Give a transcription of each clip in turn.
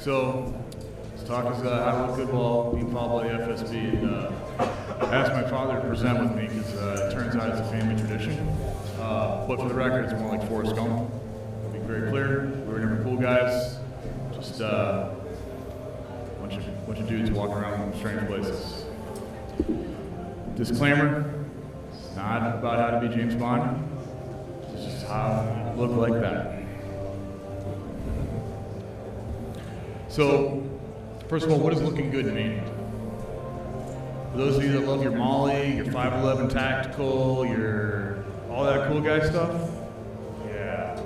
So, this talk is how to look good while being followed by the FSB. And I asked my father to present with me because it turns out it's a family tradition. But for the record, it's more like Forrest Gump. To be very clear, we were never cool guys. Just a bunch of dudes walking around in strange places. Disclaimer, it's not about how to be James Bond. It's just how you look like that. So, first of all, what does looking good mean? For those of you that love your Molly, your 511 Tactical, your all that cool guy stuff, yeah,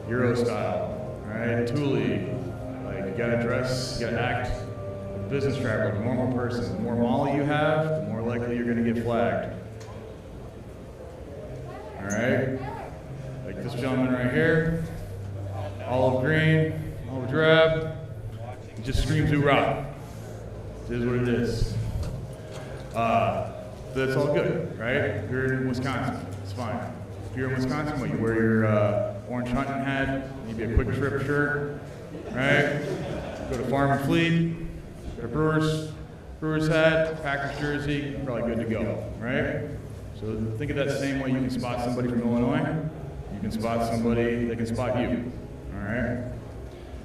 Euro style, right? Thule, like you gotta dress, you gotta act like a business traveler, like a normal person. The more Molly you have, the more likely you're gonna get flagged. All right, like this gentleman right here, olive green. Olive drab, it just screams hoorah. It is what it is. That's all good, right? If you're in Wisconsin, it's fine. If you're in Wisconsin, what, you wear your orange hunting hat, maybe a quick trip shirt, right? Go to Farm and Fleet, get a brewer's hat, Packers jersey, you're probably good to go, right? So think of that same way you can spot somebody from Illinois, you can spot somebody that can spot you, all right?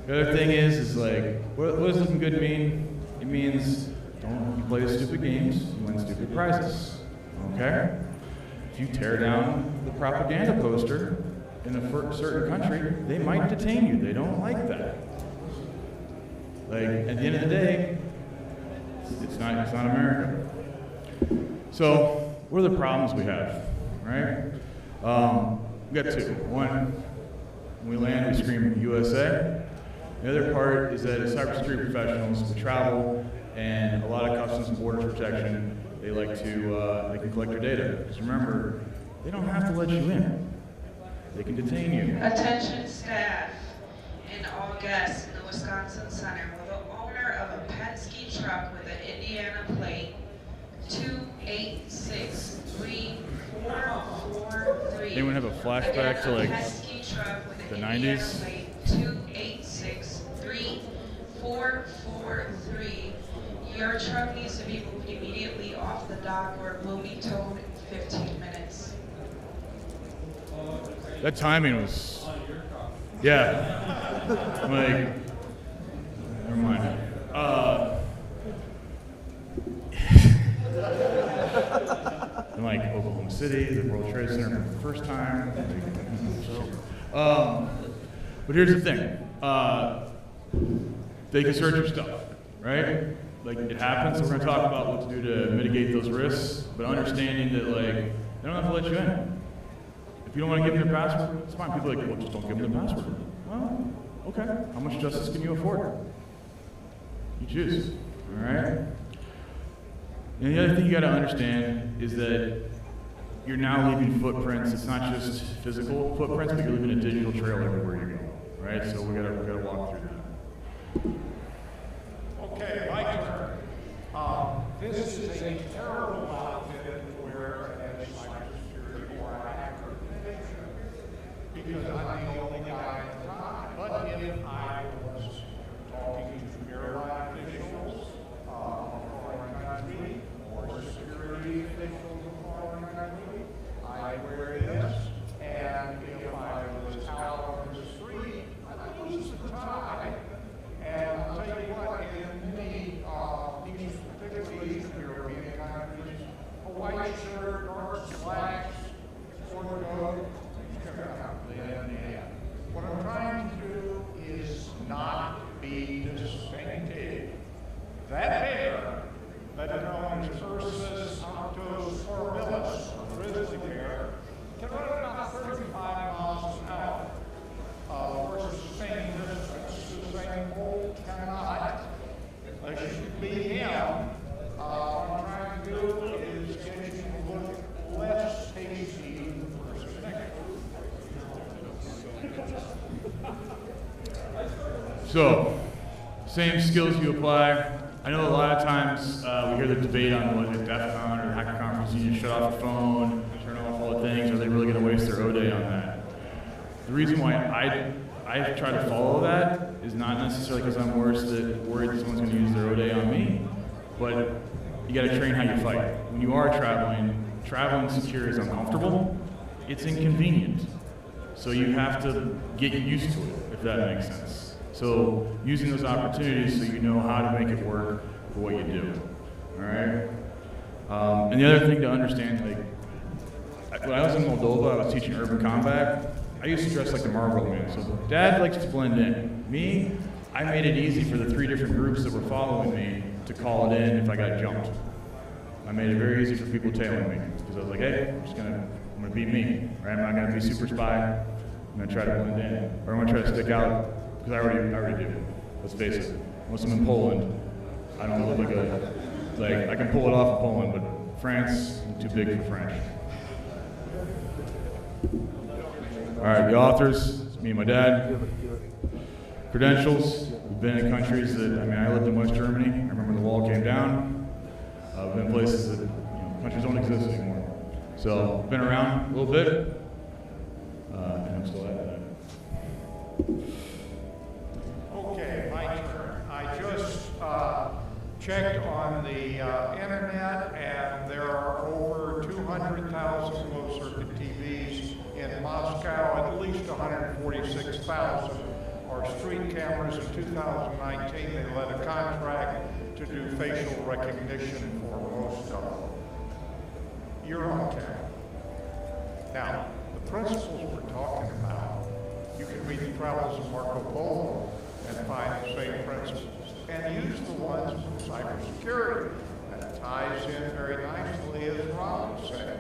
The other thing is like, what does looking good mean? It means you play stupid games, you win stupid prizes, okay? If you tear down the propaganda poster in a certain country, they might detain you. They don't like that. Like, at the end of the day, it's not America. So, what are the problems we have, right? We got two. One, when we land, we scream USA. The other part is that as cybersecurity professionals, we travel, and a lot of Customs and Borders Protection, they like to, they can collect your data. Because remember, they don't have to let you in. They can detain you. Attention staff and all guests in the Wisconsin Center. Will the owner of a Penske truck with an Indiana plate 28634443. Anyone have a flashback to like the 90s? 28634443. Your truck needs to be moved immediately off the dock or it will be towed in 15 minutes. That timing was, yeah. Like, never mind. In like Oklahoma City, the World Trade Center for the first time. But here's the thing. They can search your stuff, right? Like, it happens, so we're gonna talk about what to do to mitigate those risks, but understanding that, like, they don't have to let you in. If you don't wanna give them their password, it's fine. People are like, well, just don't give them their password. Well, okay. How much justice can you afford? You choose, all right? And the other thing you gotta understand is that you're now leaving footprints. It's not just physical footprints, but you're leaving a digital trail everywhere you go, right? So we gotta walk through that. Okay, my turn. This is a terrible outfit to wear as cybersecurity or hacker because I'm the only guy at the time. But if I was talking to airline officials of a foreign country or security officials of a foreign country, I'd wear this. And if I was out on the street, I'd use the tie. And I'll tell you what, in these particularly Eastern European countries, a white shirt, dark slacks, sort of coat, what I'm trying to do is not be distinctive. That hair, better known as Ursus Octos horribilis, grizzly bear, can run about 35 miles an hour. Of course, the same distance, the same hole cannot. Unless you be him, what I'm trying to do is get you to look less tasty than the person next to you. So, same skills you apply. I know a lot of times we hear the debate on what at DEF CON or the hacker conference, you need to shut off your phone, turn off all the things, are they really going to waste their O-Day on that? The reason why I I try to follow that is not necessarily because I'm worried that someone's going to use their O-Day on me, but you got to train how you fight. When you are traveling secure is uncomfortable. It's inconvenient. So you have to get used to it, if that makes sense. So using those opportunities so you know how to make it work for what you do. All right. And the other thing to understand, like when I was in Moldova, I was teaching urban combat. I used to dress like the Marlboro Man. So Dad likes to blend in. Me, I made it easy for the 3 different groups that were following me to call it in if I got jumped. I made it very easy for people tailing me because I was like, hey, I'm gonna be me, right? I'm not gonna be super spy. I'm gonna try to blend in, or I'm gonna try to stick out because I already do. Let's face it. Once I'm in Poland, I don't look like I can pull it off in Poland, but France, I'm too big for French. All right, the authors, it's me and my dad. Credentials, we've been in countries that, I lived in West Germany. I remember when the wall came down. I've been in places that, countries don't exist anymore. So, been around a little bit, and I'm still at that. Okay, my turn. I just checked on the internet, and there are over 200,000 closed-circuit TVs in Moscow. At least 146,000 are street cameras. In 2019, they let a contract to do facial recognition for most of them. You're on camera. Now, the principles we're talking about, you can read the Travels of Marco Polo and find the same principles, and use the ones from cybersecurity. That ties in very nicely, as Rob was saying.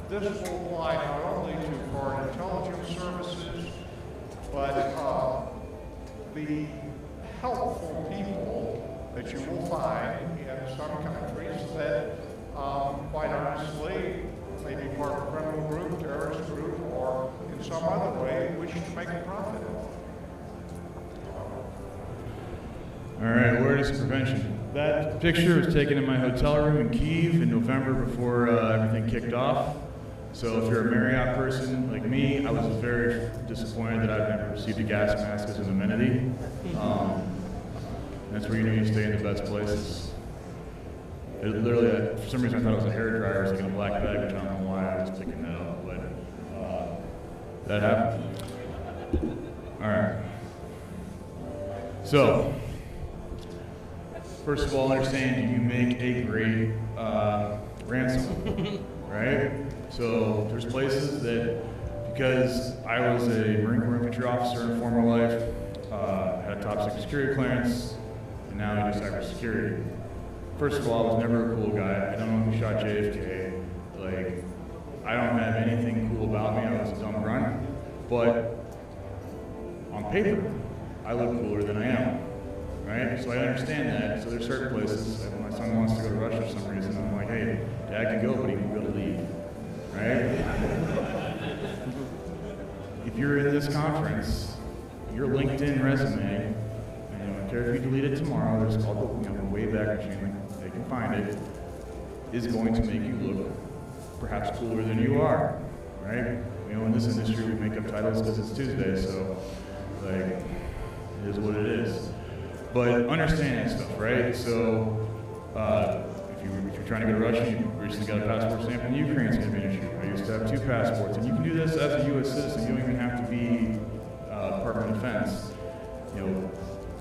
This will apply not only to foreign intelligence services, but the helpful people that you will find in some countries that, quite honestly, may be part of a criminal group, terrorist group, or in some other way wish to make a profit. All right, awareness and prevention. That picture was taken in my hotel room in Kyiv in November before everything kicked off. So if you're a Marriott person like me, I was very disappointed that I've never received a gas mask as an amenity. That's where you stay in the best places. It literally, for some reason I thought it was a hairdryer. I was like in a black bag, which I don't know why I was picking that up, but that happened. All right. So, first of all, understand you make a great ransom, right? So there's places that, because I was a Marine Corps infantry officer in a former life, had a top secret security clearance, and now I do cybersecurity. First of all, I was never a cool guy. I don't know who shot JFK. I don't have anything cool about me. I was a dumb grunt. But on paper, I look cooler than I am, right? So I understand that. So there's certain places, like when my son wants to go to Russia for some reason, I'm like, hey, Dad can go, but he can go to leave, right? If you're in this conference, your LinkedIn resume, and I don't care if you delete it tomorrow, there's called the Wayback Machine, they can find it, is going to make you look perhaps cooler than you are, right? In this industry, we make up titles because it's Tuesday, so it is what it is. But understand that stuff, right? So if you're trying to go to Russia, you recently got a passport stamp in Ukraine, it's going to be an issue. I used to have 2 passports, and you can do this as a U.S. citizen. You don't even have to be Department of Defense.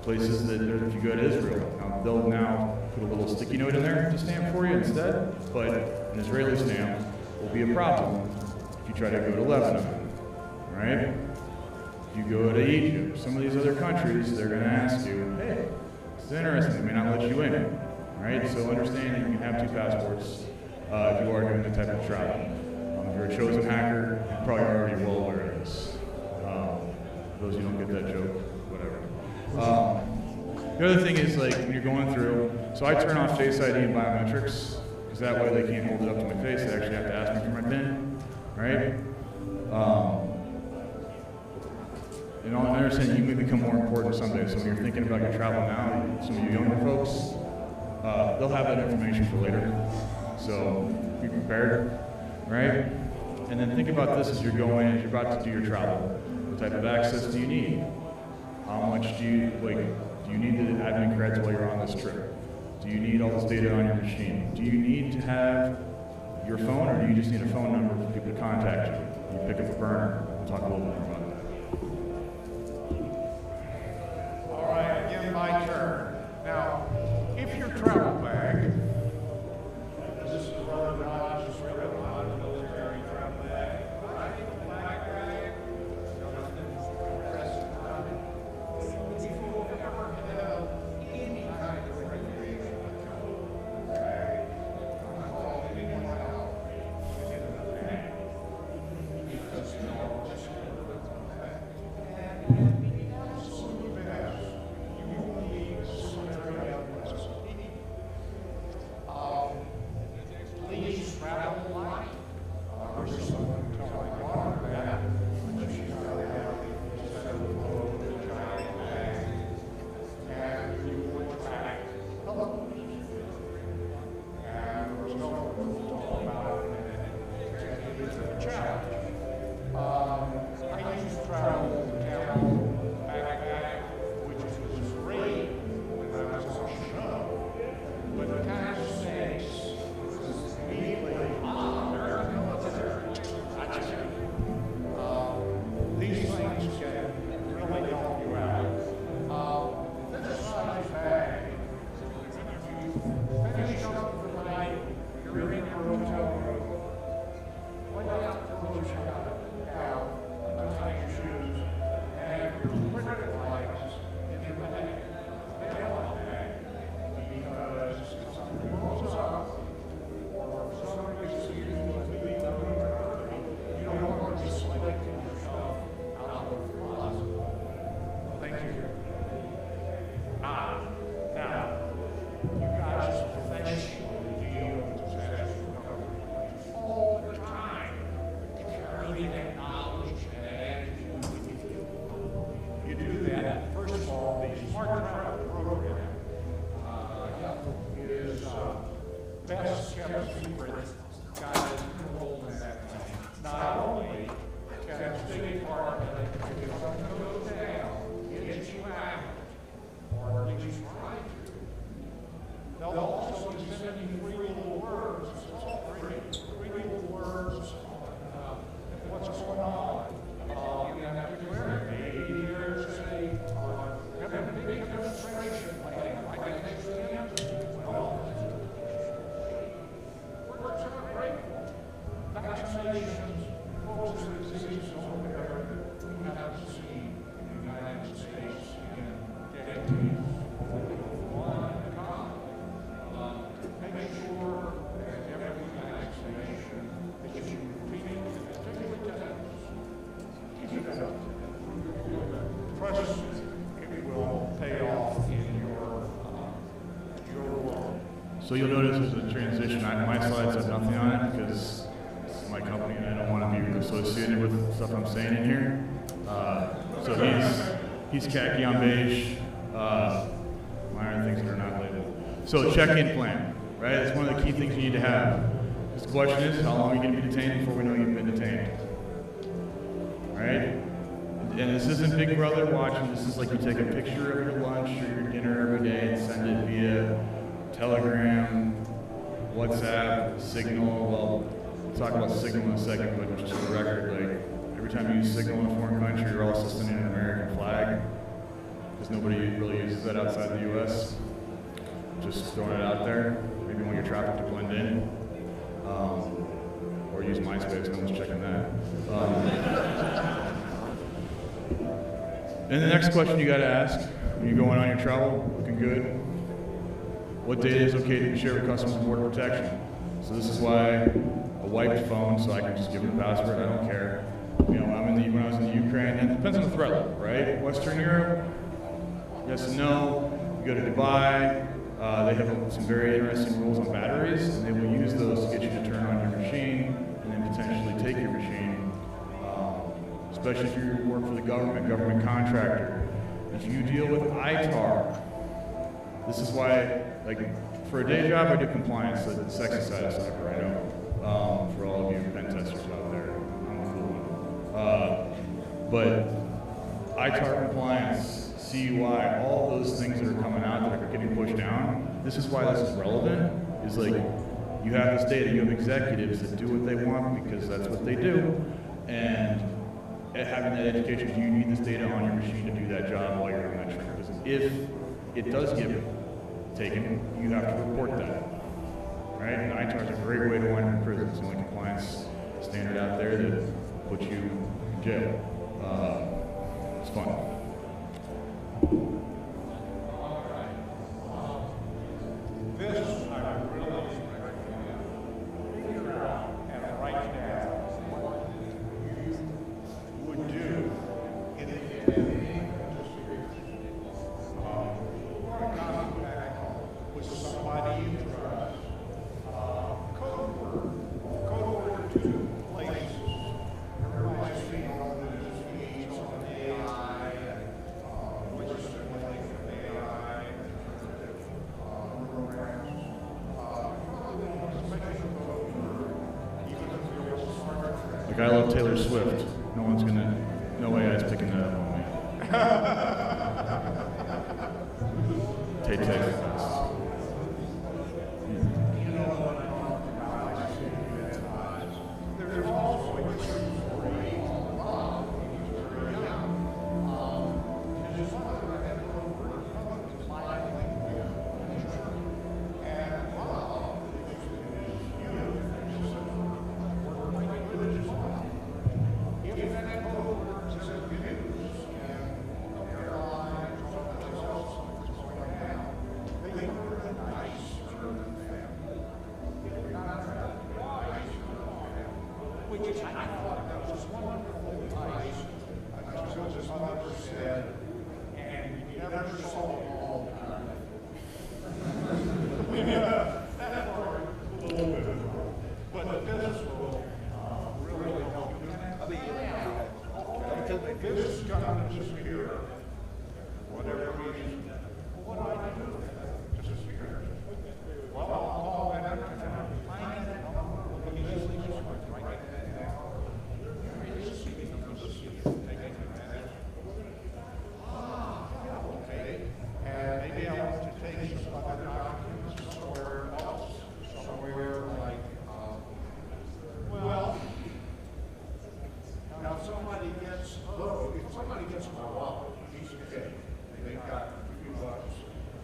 Places that if you go to Israel, they'll now put a little sticky note in there to stamp for you instead, but an Israeli stamp will be a problem if you try to go to Lebanon, right? If you go to Egypt, some of these other countries, they're going to ask you, hey, it's interesting, they may not let you in, right? So understand that you can have 2 passports if you are doing that type of travel. If you're a chosen hacker, you're probably already well aware of this. For those who don't get that joke, whatever. The other thing is when you're going through, so I turn off Face ID and biometrics, because that way they can't hold it up to my face, they actually have to ask me for my PIN, right? And I understand you may become more important someday, so when you're thinking about your travel now, some of you younger folks, they'll have that information for later, so be prepared, right? And then think about this as you're about to do your travel. type of access do you need? How much do you need the admin creds while you're on this trip? Do you need all this data on your machine? Do you need to have your phone, or do you just need a phone number for people to contact you? You pick up a burner. We'll talk a little bit more about that. All right, again, my turn. Now, if your travel bag, this is rather not just a military travel bag, right? Black bag, if you ever have any kind of recreation bag, I call anyone out in the bag, because you know, just please travel light. There's someone who tells my daughter that when she's got to have instead of a giant bag, and you would pack pillows. And there's no one to talk about it, and it's a challenge. I used to travel down backpack, which was great when I was on a show, but it kind of stinks. These things can really help you out. This size bag, you finish up for the night, you're in your hotel room, lay out the clothes you got out, untie your shoes, and your printed flags in the bag. Mail bag, because if something blows up, or somebody gets you to leave the room early, you don't want to be selecting yourself out of the closet. Thank you. Now, you guys professionally deal with disaster recovery all the time. Carry that knowledge and attitude with you. You do that, first of all, the Smart Travel program is best kept secret. Guys enrolled in that. Not only can a big part of it, if something goes down, get you out, or at least try to. They'll also be sending you 3 little words. It's all free. 3 little words on what's going on. You have to clear. Maybe there's have a big demonstration plan. I can understand. Well, we're so grateful. Vaccinations, folks with diseases over there we haven't seen in the United States in decades. Make sure that every vaccination that you repeat, particularly tetanus, keep it up. Trust it will pay off in your world. So you'll notice there's a transition. My slides have nothing on it because it's my company and I don't want to be associated with stuff I'm saying in here. So he's khaki on beige. Minor things that are not labeled. So check-in plan, right? That's one of the key things you need to have. This question is, how long are you going to be detained before we know you've been detained? Right? And this isn't Big Brother watching. This is like you take a picture of your lunch or your dinner every day and send it via Telegram, WhatsApp, Signal. Well, we'll talk about Signal in a second, but just for the record, like every time you use Signal in a foreign country, you're also sending an American flag, because nobody really uses that outside the U.S. Just throwing it out there. Maybe when you're traffic to blend in, or use MySpace. No one's checking that. And the next question you got to ask when you're going on your travel, looking good. What data is okay to be shared with Customs and Border Protection? So this is why a wiped phone, so I can just give them a password. I don't care. You know, when I was in the Ukraine, and it depends on the threat level, right? Western Europe, yes and no. You go to Dubai. They have some very interesting rules on batteries, and they will use those to get you to turn on your machine and then potentially take your machine, especially if you work for the government contractor. If you deal with ITAR, this is why, like, for a day job, I do compliance, so the sexy side of cyber, I know, for all of you pen testers out there. I'm a cool one. But ITAR compliance, CUI, all those things that are coming out that are getting pushed down. This is why this is relevant, is like, you have this data, you have executives that do what they want because that's what they do, and having that education, do you need this data on your machine to do that job while you're on that trip? Because if it does get taken, you have to report that, right? And ITAR is a great way to wind up in prison. It's the only compliance standard out there that puts you in jail. It's fun. This I really recommend. Figure out and write down what you would do in any contact with somebody you trust. Code word to places. Everybody's seen all the feeds on AI and which is like AI programs. Like, I love Taylor Swift. No AI is picking that up on me. Tay-Tay. There's also a story which I thought that was wonderful advice until his mother said, and you never saw them all. That part a little bit, but this will really help you. This is going to disappear, whatever reason. What do I do? Disappear. Well, I'll call that and find it. Okay, and maybe I want to take some other documents somewhere else, somewhere like, well, now somebody gets, if somebody gets my wallet, piece of cake, they've got a few bucks,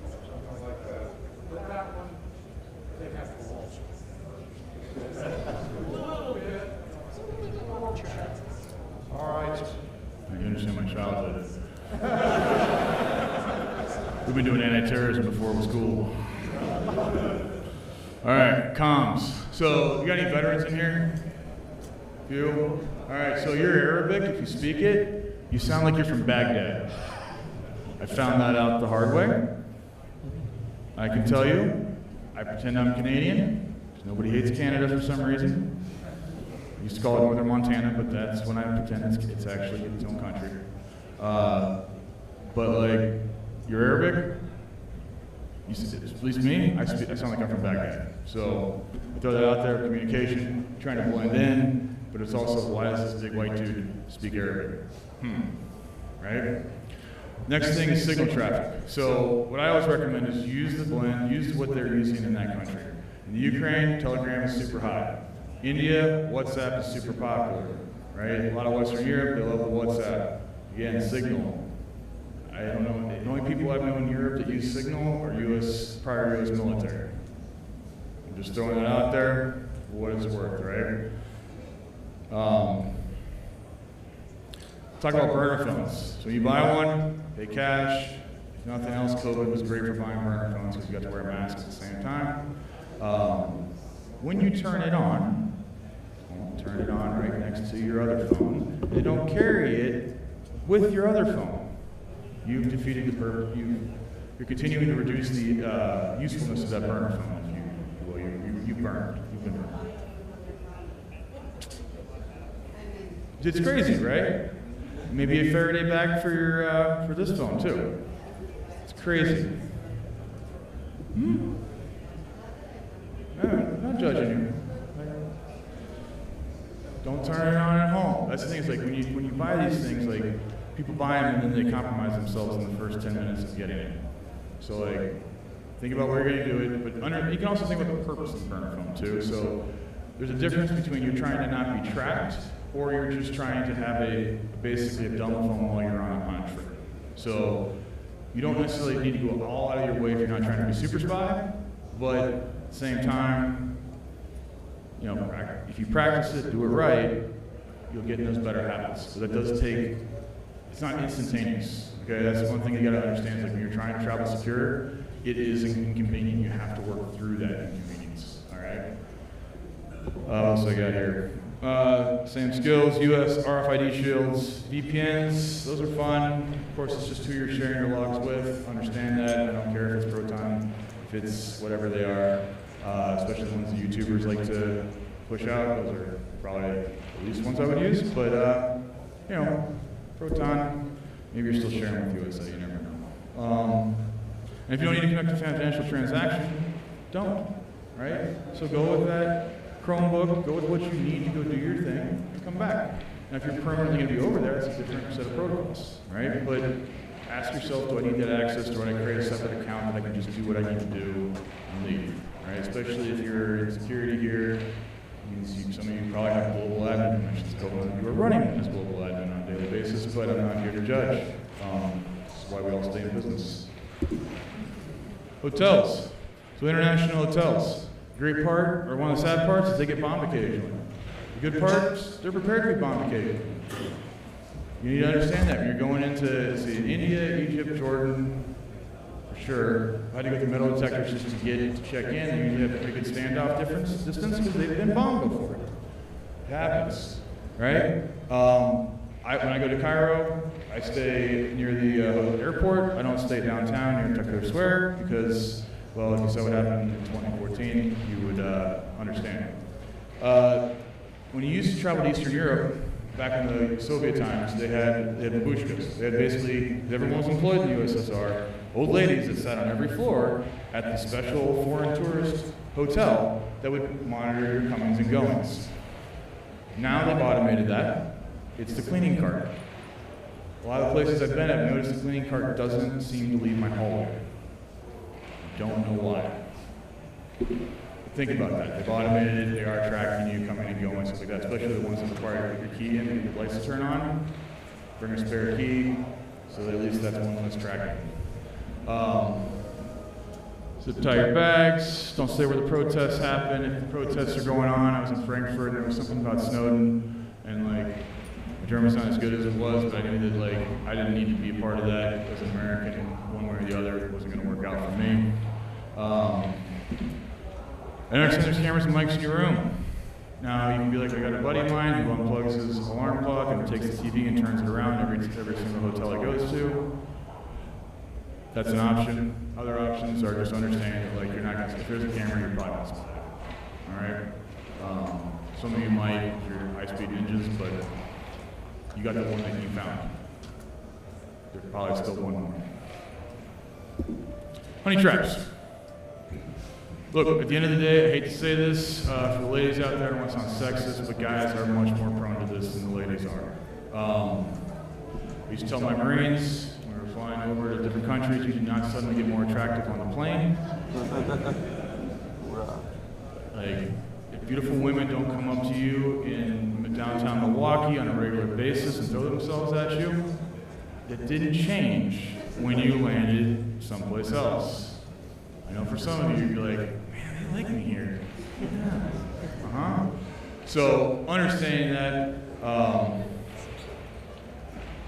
something like that, but that one, they have to waltz. A little bit. All right. You understand my childhood. We've been doing anti-terrorism before it was cool. All right, comms. So, you got any veterans in here? Few? All right, so you're Arabic. If you speak it, you sound like you're from Baghdad. I found that out the hard way. I can tell you, I pretend I'm Canadian. Nobody hates Canada for some reason. I used to call it Northern Montana, but that's when I pretend it's actually its own country. But like, you're Arabic? At least me, I sound like I'm from Baghdad. So I throw that out there, communication, trying to blend in, but it's also, why does this big white dude speak Arabic? Right? Next thing is signal traffic. So what I always recommend is use the blend, use what they're using in that country. In the Ukraine, Telegram is super hot. India, WhatsApp is super popular, right? A lot of Western Europe, they love the WhatsApp. Again, Signal. I don't know, the only people I've known in Europe that use Signal are prior US military. I'm just throwing that out there for what it's worth, right? Talk about burner phones. So you buy one, pay cash. If nothing else, COVID was great for buying burner phones because you got to wear a mask at the same time. When you turn it on right next to your other phone, they don't carry it with your other phone. You've defeated the purpose. You're continuing to reduce the usefulness of that burner phone. You've been burned. It's crazy, right? Maybe a Faraday bag for this phone too. It's crazy. I'm not judging you. Don't turn it on at home. That's the thing, is like when you buy these things, like people buy them and then they compromise themselves in the first 10 minutes of getting it. So like, think about where you're gonna do it, but you can also think about the purpose of the burner film too. So there's a difference between you trying to not be tracked or you're just trying to have basically a dumb phone while you're on a trip. So you don't necessarily need to go all out of your way if you're not trying to be super spy, but at the same time, you know, if you practice it, do it right, you'll get in those better habits. So that does take, it's not instantaneous. Okay, that's one thing you gotta understand, is like when you're trying to travel secure, it is inconvenient. You have to work through that inconvenience. All right. What else I got here? Same skills, US RFID shields, VPNs, those are fun. Of course, it's just who you're sharing your logs with. Understand that. I don't care if it's Proton, if it's whatever they are, especially the ones that YouTubers like to push out. Those are probably at least ones I would use, but you know, Proton, maybe you're still sharing with USA, you never know. And if you don't need to conduct a financial transaction, don't, right? So go with that Chromebook, go with what you need to go do your thing, and come back. And if you're permanently going to be over there, it's a different set of protocols, right? But ask yourself, do I need that access? Do I create a separate account that I can just do what I need to do and leave, right? Especially if you're in security here, some of you probably have global admin permissions. You are running as global admin on a daily basis, but I'm not here to judge. This is why we all stay in business. Hotels. So international hotels. The great part, or one of the sad parts, is they get bombed occasionally. The good parts, they're prepared to be bombed occasionally. You need to understand that when you're going into, say, India, Egypt, Jordan, for sure. I had to go through metal detectors just to get to check in. You usually have a pretty good standoff distance because they've been bombed before. It happens, right? When I go to Cairo, I stay near the airport. I don't stay downtown near Tahrir Square because, well, if you saw what happened in 2014, you would understand. When you used to travel to Eastern Europe, back in the Soviet times, they had babushkas. They had basically, everyone was employed in the USSR, old ladies that sat on every floor at the special foreign tourist hotel that would monitor your comings and goings. Now they've automated that. It's the cleaning cart. A lot of the places I've been, I've noticed the cleaning cart doesn't seem to leave my hallway. Don't know why. Think about that. They've automated it, they are tracking you, coming and going, stuff like that, especially the ones that require you to put your key in and your lights to turn on. Bring a spare key, so that at least that's one less tracking. Zip tie your bags, don't stay where the protests happen. If the protests are going on, I was in Frankfurt and there was something about Snowden, and like, German's not as good as it was, but I knew that like, I didn't need to be a part of that as an American, one way or the other. It wasn't gonna work out for me. I understand there's cameras and mics in your room. Now, you can be like, I got a buddy of mine who unplugs his alarm clock and takes the TV and turns it around every single hotel he goes to. That's an option. Other options are just understanding that, like, you're not gonna, if there's a camera, you're probably not spotted. All right? Some of you might, if you're high-speed ninjas, but you got the one that you found. There's probably still one more. Honey traps. Look, at the end of the day, I hate to say this, for the ladies out there, I don't want to sound sexist, but guys are much more prone to this than the ladies are. I used to tell my Marines, when we were flying over to different countries, you do not suddenly get more attractive on the plane. Like, if beautiful women don't come up to you in downtown Milwaukee on a regular basis and throw themselves at you, it didn't change when you landed someplace else. I know for some of you, you're like, man, they like me here. Yeah. So understanding that,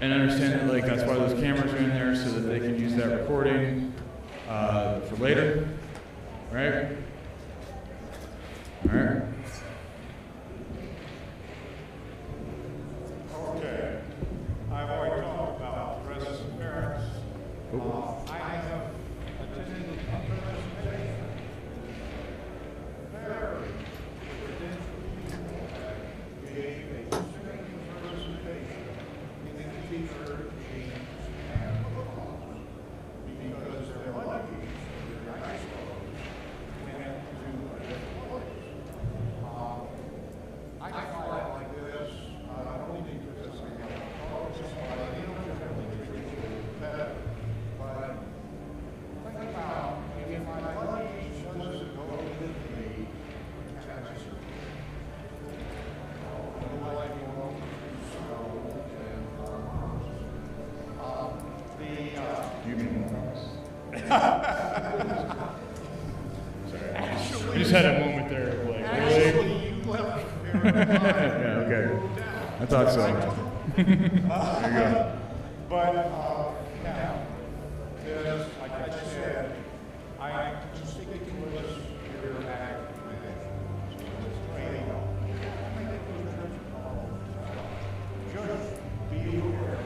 and understand that, like, that's why those cameras are in there, so that they can use that recording for later, right? All right. Okay. I've already talked about presence of parents. I have attended a presentation. There, gave a presentation in the teacher and because they're lucky, they're nice went to a different place. I call it like this. Sorry, I just had a moment there of like, really? Actually, you left very Yeah, okay. I thought so. There you go. But now, there's, like I said, I'm sticking with this here at just be aware.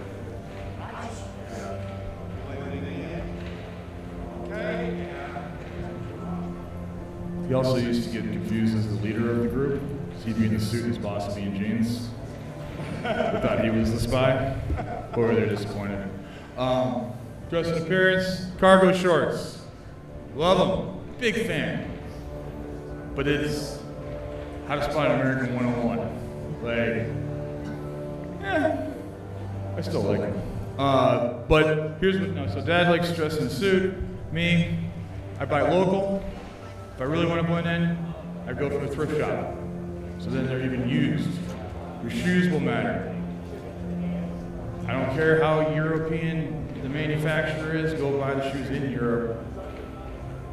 He also used to get confused as the leader of the group. So he'd be in the suit, his boss would be in jeans. They thought he was the spy, or they're disappointed. Dress and appearance, cargo shorts. Love them, big fan. But it's how to spot an American 101. Like, I still like them. But here's what, no, so Dad likes to dress in a suit. Me, I buy local. If I really want to blend in, I go for a thrift shop. So then they're even used. Your shoes will matter. I don't care how European the manufacturer is, go buy the shoes in Europe.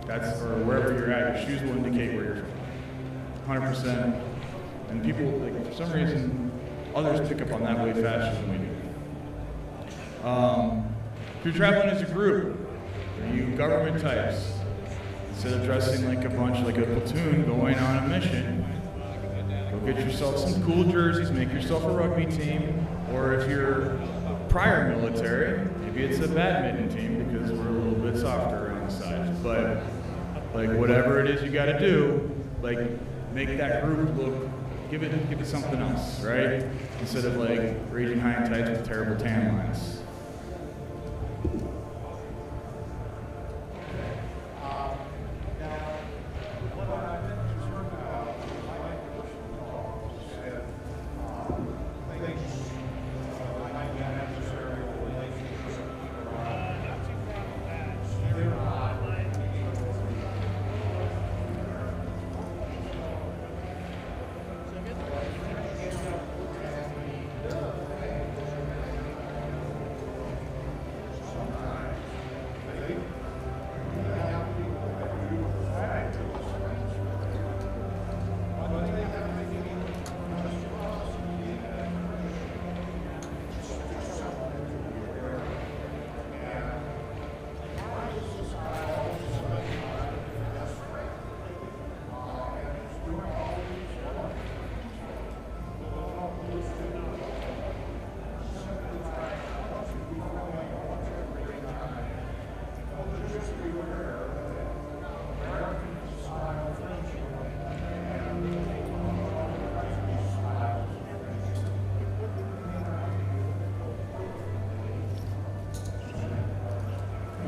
That's, or wherever you're at, your shoes will indicate where you're from. 100%. And people, like, for some reason, others pick up on that way faster than we do. If you're traveling as a group, are you government types? Instead of dressing like a bunch, like a platoon going on a mission, go get yourself some cool jerseys, make yourself a rugby team, or if you're prior military, maybe it's a badminton team because we're a little bit softer around the sides. But like whatever it is you got to do, like make that group look, give it something else, right? Instead of like raging high and tights with terrible tan lines.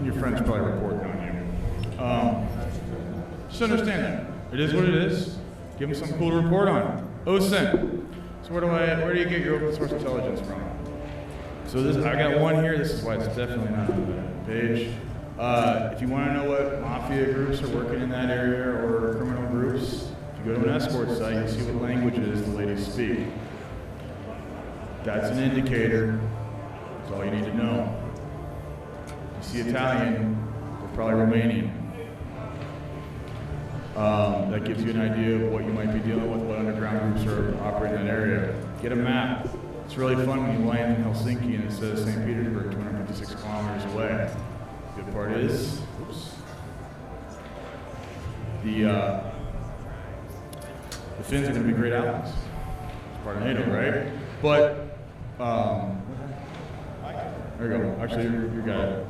Your friend's probably reporting on you. Just understand that. It is what it is. Give them some cool to report on. OSINT. So where do you get your open source intelligence from? So this, I got one here. This is why it's definitely not on the page. If you want to know what mafia groups are working in that area or criminal groups, if you go to an escort site, you'll see what languages the ladies speak. That's an indicator. That's all you need to know. If you see Italian, they're probably Romanian. That gives you an idea of what you might be dealing with, what underground groups are operating in that area. Get a map. It's really fun when you land in Helsinki and it says St. Petersburg, 256 kilometers away. The good part is, the Finns are going to be great allies. It's part of NATO, right? But, there you go. Actually, you got it.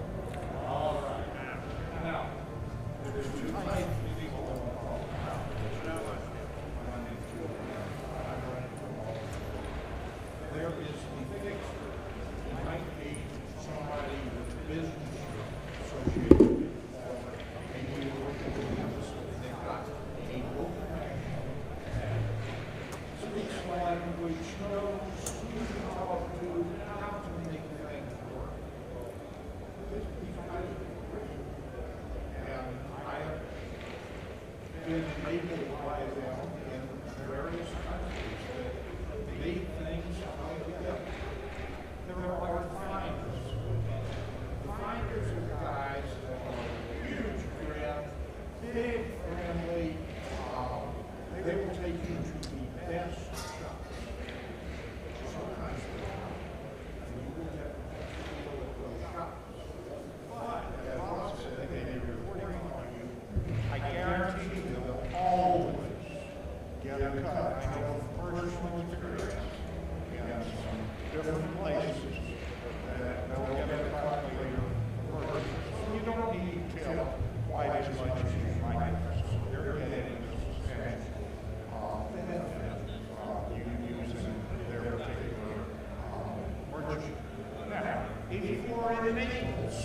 if you are in Naples,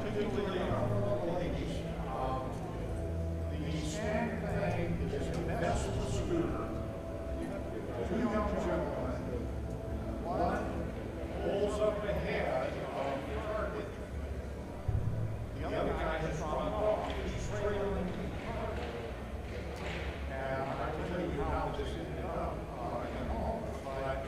particularly for the ladies, the stand thing is a Vespa scooter. Two young gentlemen, one pulls up ahead of the target. The other guy has run off. He's trailing the target. And I can tell you how this ended up and all, but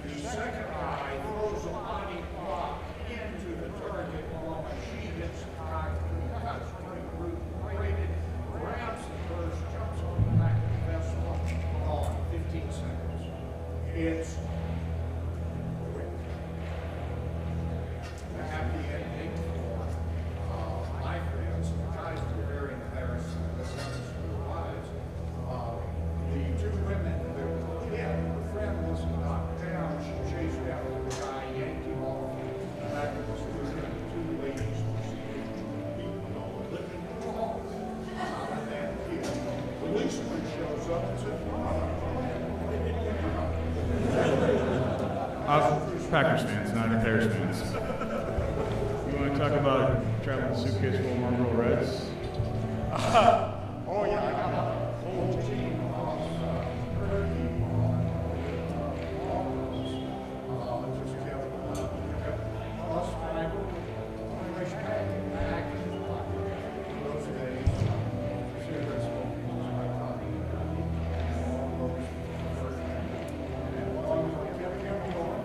the second guy throws a body block into the target while she hits the target. Cuts when the root braided, grabs the first, jumps on the back of the vessel, gone 15 seconds. It's quick. The happy ending for my friends, the guys who were very embarrassed in the sentence of their lives. The two women that were hit, the friend was knocked down, she chased after the guy, yanked him off the back of the scooter, and the two ladies were seen beaten on the living room. And then the policeman shows up and says, Packers fans, not Bears fans. You want to talk about traveling a suitcase full of Marlboro Reds? oh yeah, I got a whole team of Turkey just kept bus driver, race back in the pocket. Those days, cigarette smoking was my hobby. And all those first and one kept going.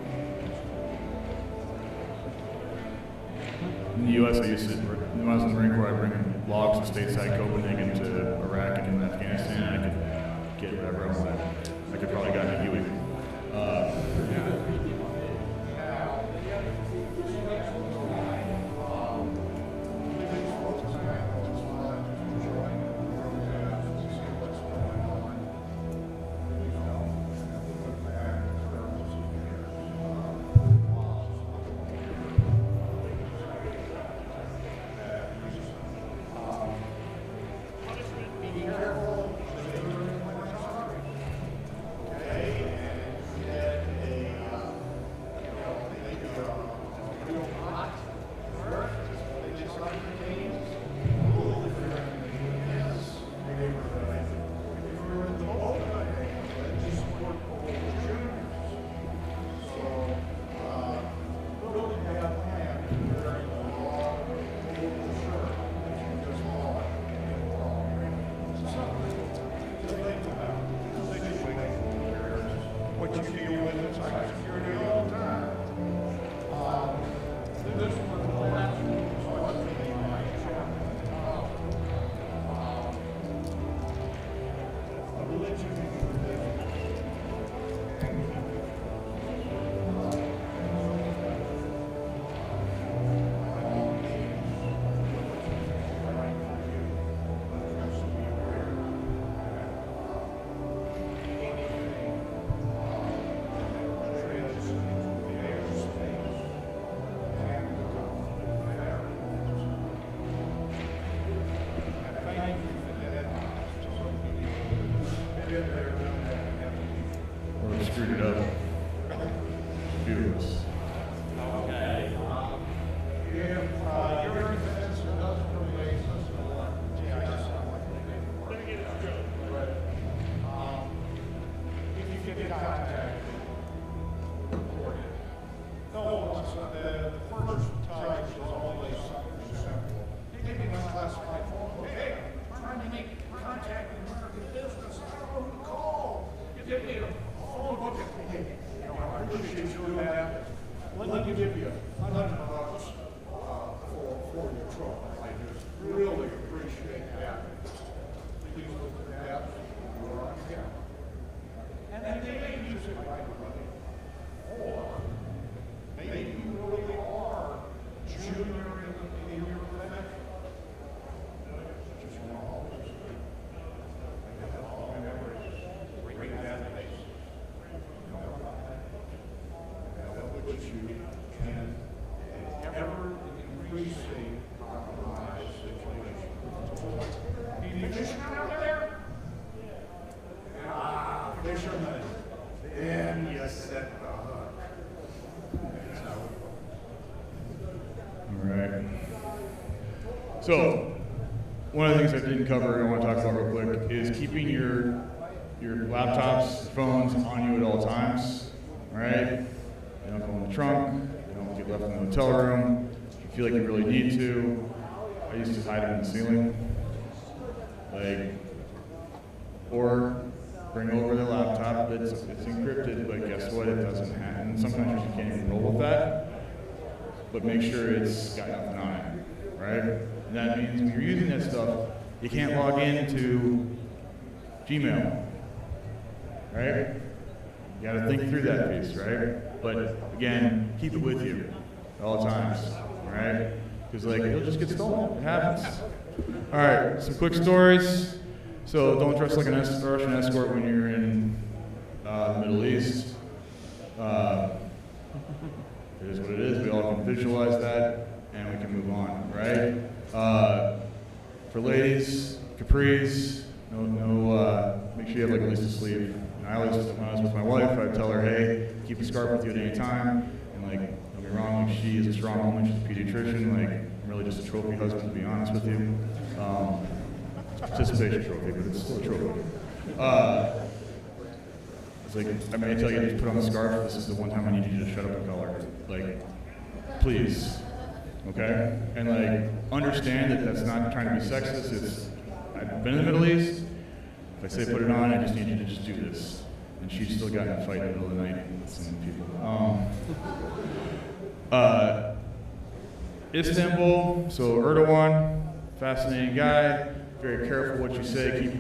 In the U.S., I used to, when I was in the Marine Corps, I'd bring logs from stateside Copenhagen to Iraq and Afghanistan, and I could get whatever I wanted. I could probably got a Huey. Be careful. screwed it up. Viewers. Okay. If you're in this industrial basis, gee, I just sound like a big word. Let me get it straight. But, if you get contacted, report it. No, it's, the first type is always something simple. Give me my classified phone book. Hey, I'm trying to make contact with American business. I don't know who to call. Give me a phone book at the beginning. You know, I appreciate you doing that. Let me give you $100 for your trouble. I just really appreciate that. Please look at that. You're on camera. And then they may use it right away. Or maybe you really are junior in your profession. Just want to always I have all memories. Great database. Know what you can and So, one of the things I didn't cover, I want to talk about real quick, is keeping your laptops, phones on you at all times, all right? They don't go in the trunk, they don't get left in the hotel room. If you feel like you really need to, I used to hide them in the ceiling. Like, or bring over the laptop, it's encrypted, but guess what, it doesn't happen. Sometimes you can't even roll with that, but make sure it's got nothing on it, right? And that means when you're using that stuff, you can't log into Gmail, right? You gotta think through that piece, right? But again, keep it with you at all times, right? Because like, it'll just get stolen, it happens. All right, some quick stories. So don't dress like an Russian escort when you're in the Middle East. It is what it is, we all can visualize that, and we can move on, right? For ladies, capris, make sure you have like at least a sleeve. And I always, when I was with my wife, I'd tell her, hey, keep a scarf with you at any time. And like, don't get me wrong, like, she is a strong woman, she's a pediatrician, like, I'm really just a trophy husband, to be honest with you. Participation trophy, but it's still a trophy. It's like, I may tell you to just put on the scarf, this is the one time I need you to shut up and color. Like, please, okay? And like, understand that that's not trying to be sexist, it's, I've been in the Middle East, if I say put it on, I just need you to just do this. And she still got in a fight in the middle of the night with some people. Istanbul, so Erdogan, fascinating guy, very careful what you say, keep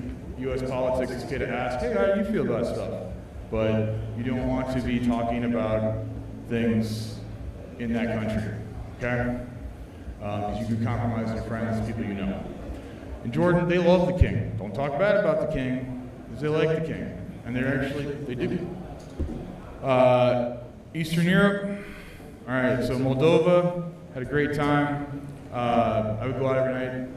US politics, it's okay to ask, hey, how do you feel about stuff? But you don't want to be talking about things in that country, okay? Because you can compromise your friends, people you know. In Jordan, they love the king. Don't talk bad about the king, because they like the king. And they do. Eastern Europe, all right, so Moldova, had a great time. I would go out every night.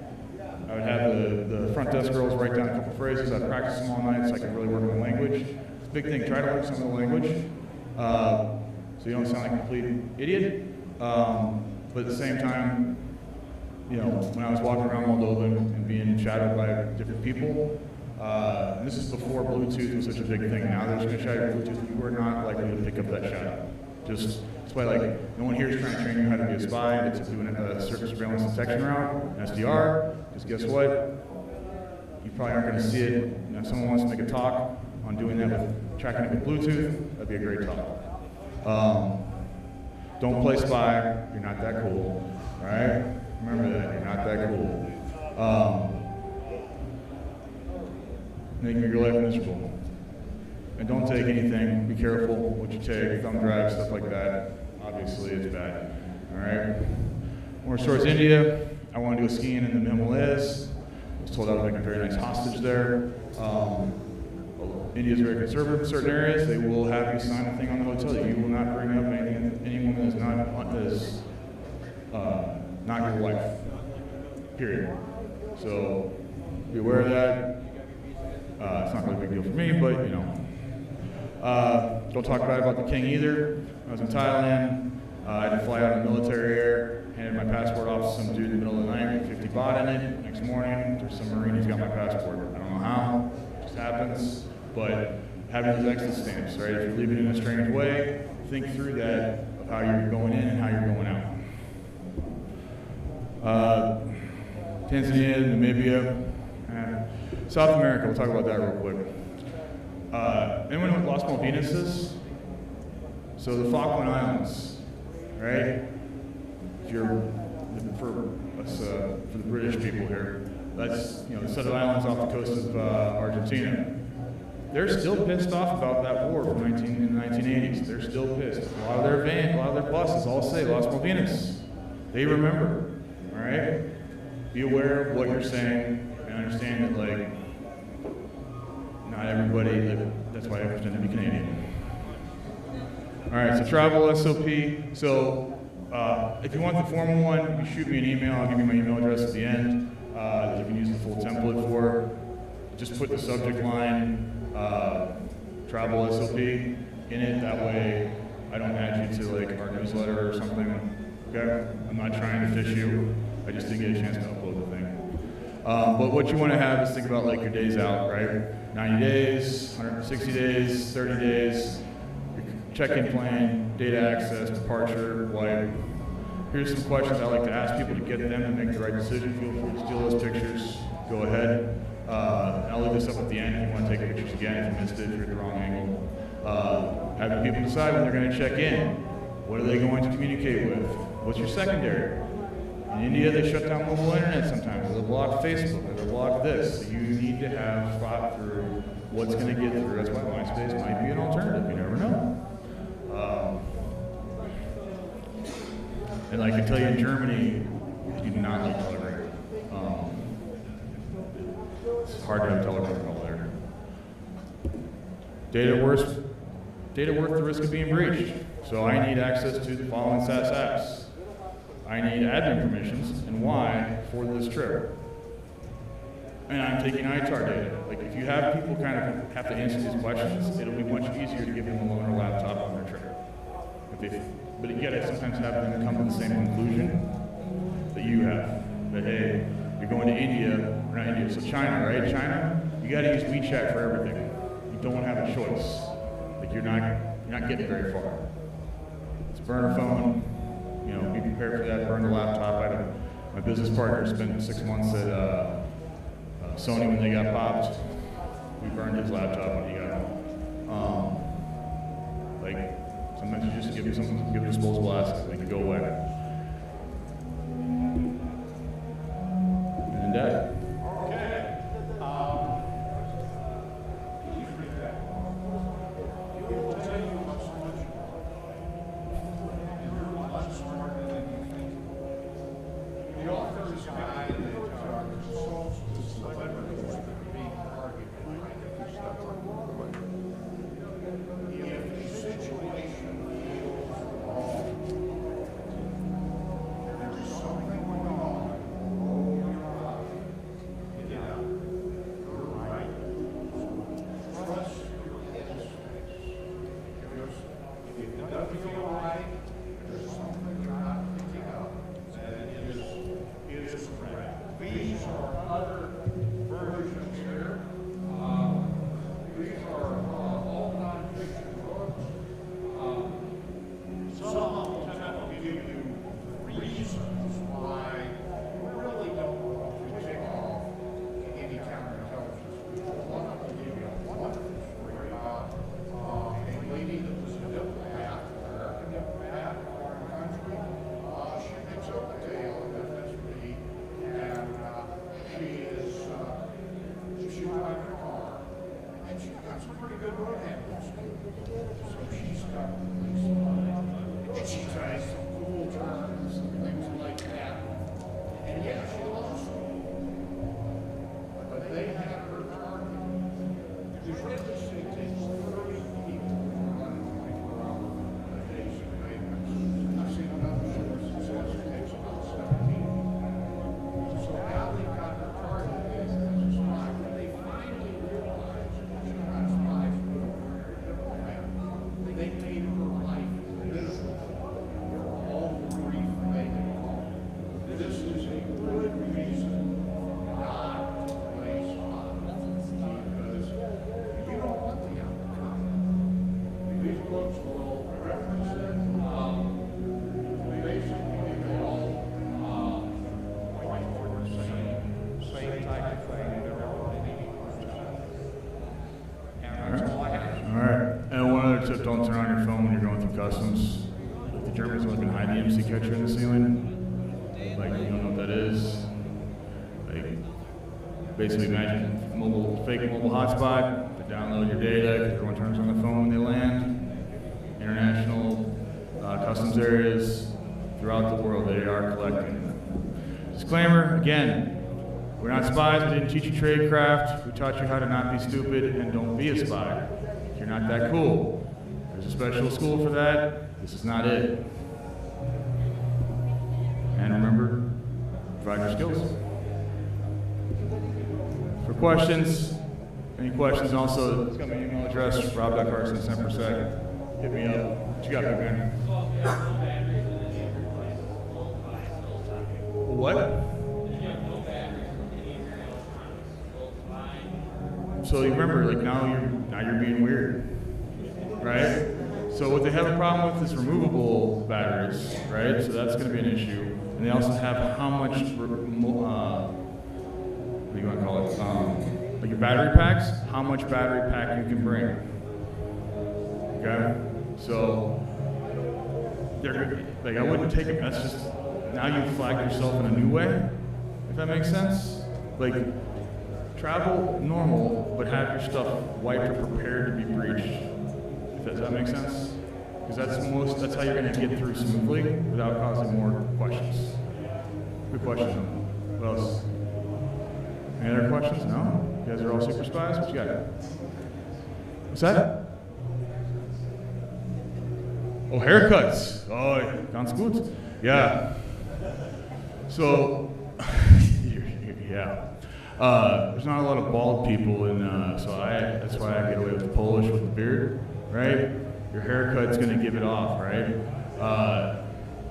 I would have the front desk girls write down a couple phrases. I'd practice them all night so I could really work on the language. It's a big thing, try to learn some of the language. So you don't sound like a complete idiot. But at the same time, you know, when I was walking around Moldova and being shadowed by different people, and this is before Bluetooth was such a big thing. Now there's going to shadow Bluetooth, you are not likely to pick up that shadow. That's why, like, no one here is trying to train you how to be a spy and to do a surface surveillance detection route, SDR, because guess what? You probably aren't going to see it. Now, if someone wants to make a talk on doing that with tracking it with Bluetooth, that'd be a great talk. Don't play spy, you're not that cool, right? Remember that, you're not that cool. Making your life miserable. And don't take anything, be careful what you take, thumb drive, stuff like that. Obviously it's bad, all right? More towards India, I want to go skiing in the Himalayas. I was told I would make a very nice hostage there. India is very conservative in certain areas. They will have you sign a thing on the hotel that you will not bring up anyone that is not your wife, period. So be aware of that. It's not really a big deal for me, but you know. Don't talk bad about the king either. I was in Thailand. I had to fly out in military air, handed my passport off to some dude in the middle of the night with 50 baht in it. Next morning, there's some Marine who's got my passport. I don't know how, it just happens. But having those exit stamps, right? If you're leaving in a strange way, think through that of how you're going in and how you're going out. Tanzania, Namibia, South America, we'll talk about that real quick. Anyone know what Las Malvinas is? So the Falkland Islands, right? If you're, for the British people here, that's, you know, the set of islands off the coast of Argentina. They're still pissed off about that war from in the 1980s. They're still pissed. A lot of their buses all say Las Malvinas. They remember, all right? Be aware of what you're saying and understand that, like, not everybody, that's why I pretend to be Canadian. All right, so travel SOP. So if you want the formal one, you shoot me an email. I'll give you my email address at the end that you can use the full template for. Just put the subject line, travel SOP in it. That way I don't add you to like our newsletter or something. Okay? I'm not trying to fish you. I just didn't get a chance to upload the thing. But what you want to have is think about like your days out, right? 90 days, 160 days, 30 days, your check-in plan, data access, departure, wipe. Here's some questions I like to ask people to get them to make the right decision. Feel free to steal those pictures. Go ahead. I'll leave this up at the end if you want to take pictures again if you missed it, if you're at the wrong angle. Having people decide when they're going to check in. What are they going to communicate with? What's your secondary? In India, they shut down mobile internet sometimes. They'll block Facebook, or they'll block this. So you need to have thought through what's going to get through. That's why MySpace might be an alternative. You never know. And I can tell you in Germany, you do not like Telegram. It's hard to have Telegram call there. Data worth the risk of being breached. So I need access to the following SaaS apps. I need admin permissions and why for this trip. And I'm taking ITAR data. Like if you have people kind of have to answer these questions, it'll be much easier to give them a loaner laptop on their trip. But you gotta sometimes have them come to the same conclusion that you have. That hey, you're going to India, or not India, so China, right? China, you gotta use WeChat for everything. You don't have a choice. Like you're not getting very far. It's a burner phone. You know, be prepared for that. Burn the laptop. I had my business partner spent 6 months at Sony when they got popped. We burned his laptop when he got home. Like sometimes you just give a disposable asset, they can go away. And that. Okay. He will tell you how much you're much smarter than you think. The author is a guy that solves the celebrities that are being targeted by this stuff. If the situation feels wrong, there is something going on. Roll your eyes. Get out. You're right. Trust your instincts. Because if it doesn't feel right, there's something you're not picking up that is correct. These are other versions here. These are all non-fiction books. Some of them tend to give you reasons why we really don't want to take off any counterintelligence. One of them give you a wonderful story about a lady that was a diplomat, an American diplomat in a foreign country. She picks up the tail of FSB, and she's driving a car, and she's got some pretty good road handles. So she's got the police line, and she tries some cool turns and things like that. And yeah, she lost them. But they had her target. There's really say it takes 30 people to run 24-hour days and payments. I've seen another show that says it takes about 17. So Allie got her target as a spy. When they finally realized that she got a spy from a diplomat, they made her life miserable. All the grief they had caused. This is a good reason not to play spy. Because you don't want the outcome. These books will reference it. Basically, they all point toward the same type of thing. They're all leading towards that. And that's all I have. All right. And one other tip: don't turn on your phone when you're going through customs. Like the Germans are looking to hide the MC catcher in the ceiling. Like you don't know what that is. Like basically imagine fake mobile hotspot to download your data because everyone turns on the phone when they land. International customs areas throughout the world, they are collecting. Disclaimer, again, we're not spies, we didn't teach you tradecraft, we taught you how to not be stupid and don't be a spy. You're not that cool. There's a special school for that, this is not it. And remember, provide your skills. For questions, any questions also, it's got my email address, rob.carson@sempersec. Hit me up. What you got, big man? What? So you remember, like now you're being weird, right? So what they have a problem with is removable batteries, right? So that's going to be an issue. And they also have how much, what do you want to call it? Like your battery packs, how much battery pack you can bring. Okay? So they're like, I wouldn't take it. That's just, now you flag yourself in a new way, if that makes sense. Like, travel normal, but have your stuff wiped or prepared to be breached. Does that make sense? Because that's how you're going to get through smoothly without causing more questions. Good question. What else? Any other questions? No? You guys are all super spies? What you got? What's that? Oh, haircuts. Oh, ganz gut. Yeah. So, yeah. There's not a lot of bald people, so that's why I get away with the Polish with the beard, right? Your haircut's gonna give it off, right?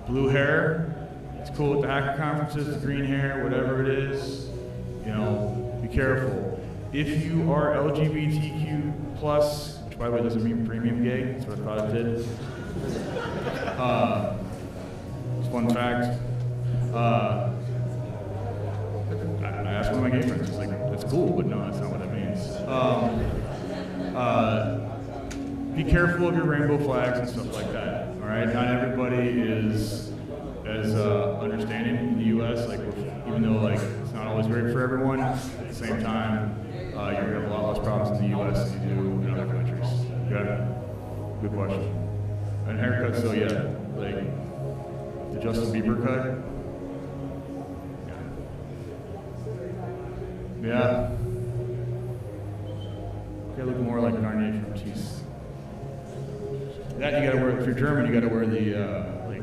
Blue hair, it's cool with the hacker conferences, the green hair, whatever it is, be careful. If you are LGBTQ+, which by the way doesn't mean premium gay, that's what I thought it did. It's a fun fact. I asked one of my gay friends, he's like, that's cool, but no, that's not what that means. Be careful of your rainbow flags and stuff like that, all right? Not everybody is as understanding in the US, like, even though like it's not always great for everyone, at the same time, you're gonna have a lot less problems in the US than you do in other countries, okay? Good question. And haircuts, so yeah, like, the Justin Bieber cut, yeah. Okay, look more like Garnier from Cheese. That you gotta wear, if you're German, you gotta wear the like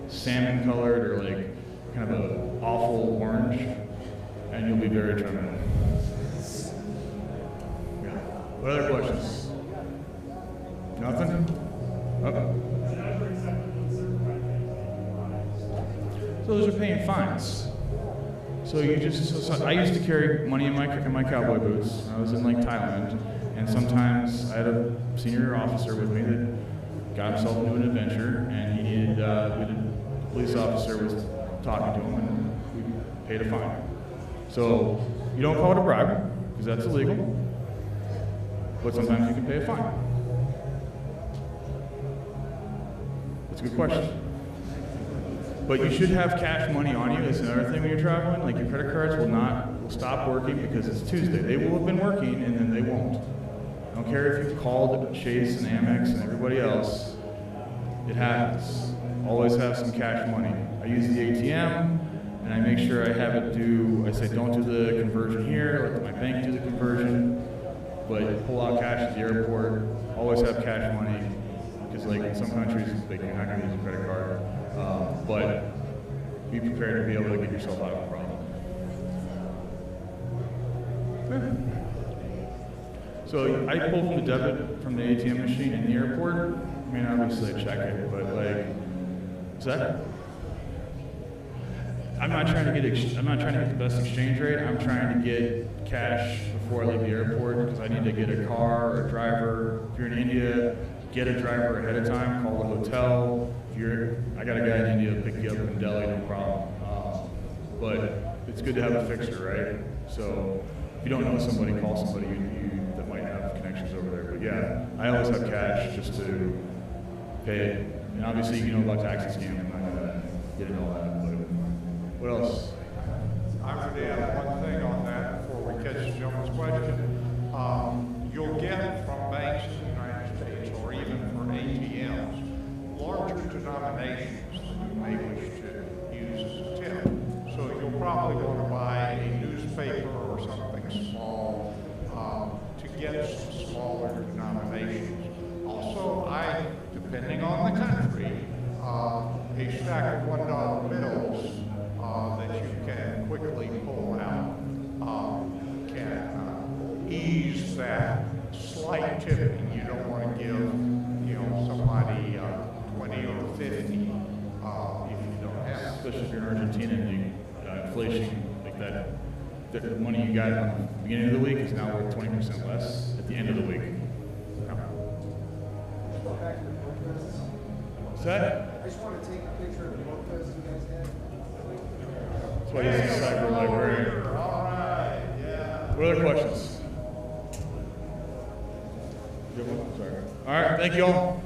salmon colored or like kind of a awful orange, and you'll be very German. Yeah. What other questions? Nothing? Oh. So those are paying fines. So you just, I used to carry money in my cowboy boots. I was in like Thailand, and sometimes I had a senior officer with me that got himself into an adventure, and he needed, the police officer was talking to him, and we paid a fine. So you don't call it a bribe, because that's illegal, but sometimes you can pay a fine. That's a good question. But you should have cash money on you. That's another thing when you're traveling. Like your credit cards will stop working because it's Tuesday. They will have been working and then they won't. I don't care if you've called Chase and Amex and everybody else. It happens. Always have some cash money. I use the ATM and I make sure I have it I say don't do the conversion here, let my bank do the conversion, but pull out cash at the airport. Always have cash money because like in some countries, you're not going to use a credit card. But be prepared to be able to get yourself out of a problem. So I pull from the debit from the ATM machine in the airport. I mean, obviously I check it, but like, is that? I'm not trying to get the best exchange rate. I'm trying to get cash before I leave the airport because I need to get a car or a driver. If you're in India, get a driver ahead of time. Call the hotel. I got a guy in India to pick you up in Delhi, no problem. But it's good to have a fixer, right? So if you don't know somebody, call somebody that might have connections over there. But yeah, I always have cash just to pay it. And obviously, you know about taxi scams. I'm not gonna get into all that. But what else? I would add one thing on that before we catch the gentleman's question. You'll get from banks in the United States or even from ATMs larger denominations that you may wish to use as a tip. So you'll probably want to buy a newspaper or something small to get some smaller denominations. Also, depending on the country, a stack of $1 bills that you can quickly pull out can ease that slight tipping. You don't want to give, somebody 20 or 50 if you don't have. Especially if you're in Argentina and inflation like that the money you got at the beginning of the week is now worth 20% less at the end of the week. No. What's that? I just want to take a picture of the notebooks you guys had. That's why this is cyber librarian. All right, yeah. What other questions? Sorry. All right, thank you all.